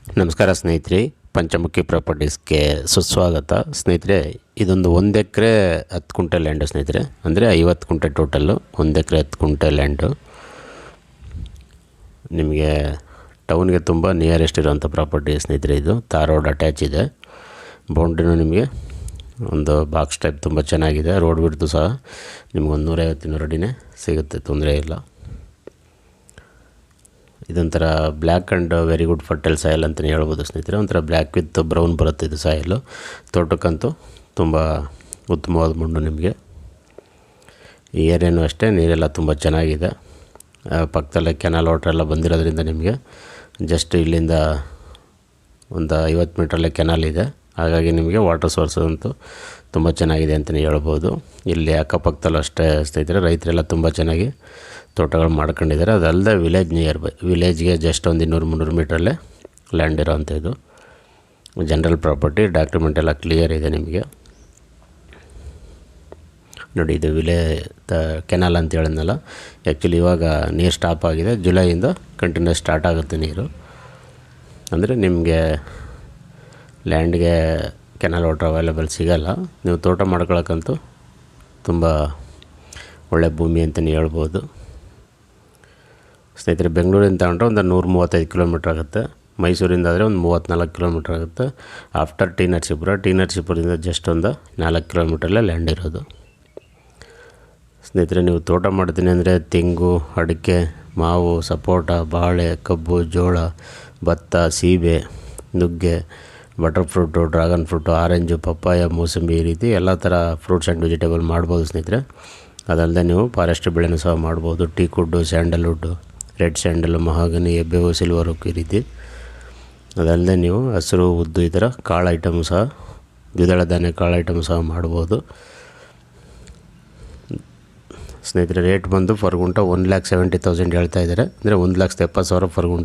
ನಮಸ್ಕಾರ ಸ್ನೇಹಿತರೆ, ಪಂಚಮುಖಿ ಪ್ರಾಪರ್ಟೀಸ್ಗೆ ಸುಸ್ವಾಗತ. ಸ್ನೇಹಿತರೆ, ಇದೊಂದು 1 ಎಕರೆ 10 ಕುಂಟೆ ಲ್ಯಾಂಡು ಸ್ನೇಹಿತರೆ, ಅಂದರೆ 50 ಕುಂಟೆ ಟೋಟಲ್ಲು. 1 ಎಕರೆ 10 ಕುಂಟೆ ಲ್ಯಾಂಡು ನಿಮಗೆ ಟೌನ್ಗೆ ತುಂಬ ನಿಯರೆಸ್ಟ್ ಇರೋಂಥ ಪ್ರಾಪರ್ಟಿ ಸ್ನೇಹಿತರೆ. ಇದು ತಾರ್ ರೋಡ್ ಅಟ್ಯಾಚ್ ಇದೆ. ಬೌಂಡ್ರಿನೂ ನಿಮಗೆ ಒಂದು ಬಾಕ್ಸ್ ಟೈಪ್ ತುಂಬ ಚೆನ್ನಾಗಿದೆ. ರೋಡ್ ಬಿಡ್ತು ಸಹ ನಿಮ್ಗೆ 150-200 ಅಡಿನೇ ಸಿಗುತ್ತೆ, ತೊಂದರೆ ಇಲ್ಲ. ಇದೊಂಥರ black and very good fertile soil ಅಂತಲೇ ಹೇಳ್ಬೋದು ಸ್ನೇಹಿತರೆ. ಒಂಥರ ಬ್ಲ್ಯಾಕ್ ವಿತ್ ಬ್ರೌನ್ ಬರುತ್ತೆ ಇದು ಸಾಯಿಲು. ತೋಟಕ್ಕಂತೂ ತುಂಬ ಉತ್ತಮವಾದ ಮಣ್ಣು. ನಿಮಗೆ ಈ ಏರಿಯಾನೂ ಅಷ್ಟೇ, ನೀರೆಲ್ಲ ತುಂಬ ಚೆನ್ನಾಗಿದೆ. ಪಕ್ಕದಲ್ಲೇ ಕೆನಾಲ್ ವಾಟರ್ ಎಲ್ಲ ಬಂದಿರೋದ್ರಿಂದ ನಿಮಗೆ ಜಸ್ಟ್ ಇಲ್ಲಿಂದ ಒಂದು 50 ಮೀಟ್ರಲ್ಲೇ ಕೆನಾಲ್ ಇದೆ. ಹಾಗಾಗಿ ನಿಮಗೆ ವಾಟರ್ ಸೋರ್ಸ್ ಅಂತೂ ತುಂಬ ಚೆನ್ನಾಗಿದೆ ಅಂತಲೇ ಹೇಳ್ಬೋದು. ಇಲ್ಲಿ ಅಕ್ಕಪಕ್ಕದಲ್ಲೂ ಅಷ್ಟೇ ಸ್ನೇಹಿತರೆ, ರೈತರೆಲ್ಲ ತುಂಬ ಚೆನ್ನಾಗಿ ತೋಟಗಳು ಮಾಡ್ಕೊಂಡಿದ್ದಾರೆ. ಅದಲ್ಲದೆ ವಿಲೇಜ್ ನಿಯರ್ ಬೈ, ವಿಲೇಜ್ಗೆ ಜಸ್ಟ್ ಒಂದು 200-300 ಮೀಟ್ರಲ್ಲೇ ಲ್ಯಾಂಡ್ ಇರೋವಂಥ ಇದು ಜನರಲ್ ಪ್ರಾಪರ್ಟಿ. ಡಾಕ್ಯುಮೆಂಟ್ ಎಲ್ಲ ಕ್ಲಿಯರ್ ಇದೆ ನಿಮಗೆ. ನೋಡಿ, ಇದು ಕೆನಾಲ್ ಅಂತ ಹೇಳಿದ್ನಲ್ಲ, ಆ್ಯಕ್ಚುಲಿ ಇವಾಗ ನೀರು ಸ್ಟಾಪ್ ಆಗಿದೆ. ಜುಲೈಯಿಂದ ಕಂಟಿನ್ಯೂಸ್ ಸ್ಟಾರ್ಟ್ ಆಗುತ್ತೆ ನೀರು. ಅಂದರೆ ನಿಮಗೆ ಲ್ಯಾಂಡ್ಗೆ ಕೆನಾಲ್ ವಾಟರ್ ಅವೈಲೇಬಲ್ ಸಿಗೋಲ್ಲ. ನೀವು ತೋಟ ಮಾಡ್ಕೊಳಕ್ಕಂತೂ ತುಂಬ ಒಳ್ಳೆ ಭೂಮಿ ಅಂತಲೇ ಹೇಳ್ಬೋದು ಸ್ನೇಹಿತರೆ. ಬೆಂಗಳೂರಿಂದ ತಗೊಂಡ್ರೆ ಒಂದು 135 ಕಿಲೋಮೀಟ್ರ್ ಆಗುತ್ತೆ. ಮೈಸೂರಿಂದ ಆದರೆ ಒಂದು 34 ಕಿಲೋಮೀಟ್ರ್ ಆಗುತ್ತೆ. ಆಫ್ಟರ್ ಟಿ ನರಸೀಪುರದಿಂದ ಜಸ್ಟ್ ಒಂದು 4 ಕಿಲೋಮೀಟ್ರಲ್ಲೇ ಲ್ಯಾಂಡ್ ಇರೋದು ಸ್ನೇಹಿತರೆ. ನೀವು ತೋಟ ಮಾಡ್ತೀನಿ ಅಂದರೆ ತೆಂಗು, ಅಡಿಕೆ, ಮಾವು, ಸಪೋಟ, ಬಾಳೆ, ಕಬ್ಬು, ಜೋಳ, ಭತ್ತ, ಸೀಬೆ, ನುಗ್ಗೆ, butter fruit, dragon fruit, orange, papaya, mosambi, ಈ ರೀತಿ ಎಲ್ಲ ಥರ ಫ್ರೂಟ್ಸ್ ಆ್ಯಂಡ್ ವೆಜಿಟೇಬಲ್ ಮಾಡ್ಬೋದು ಸ್ನೇಹಿತರೆ. ಅದಲ್ಲದೆ ನೀವು ಫಾರೆಸ್ಟ್ ಬೆಳೆನೂ ಸಹ ಮಾಡ್ಬೋದು. Teak wood, sandalwood, red sandal, mahogany, ಎಬ್ಬೇವು, ಸಿಲ್ವರ್ ಓಕ್, ಈ ರೀತಿ. ಅದಲ್ಲದೆ ನೀವು ಹಸಿರು, ಉದ್ದು, ಈ ಥರ ಕಾಳು ಐಟಮ್ ಸಹ, ದ್ವಿದಳ ಧಾನ್ಯ ಕಾಳು ಐಟಮ್ ಸಹ ಮಾಡ್ಬೋದು ಸ್ನೇಹಿತರೆ. ರೇಟ್ ಬಂದು ಫರ್ ಗುಂಟ 1,70,000 ಹೇಳ್ತಾ ಇದ್ದಾರೆ. ಅಂದರೆ 1,70,000 ಫರ್ ಗುಂಟ.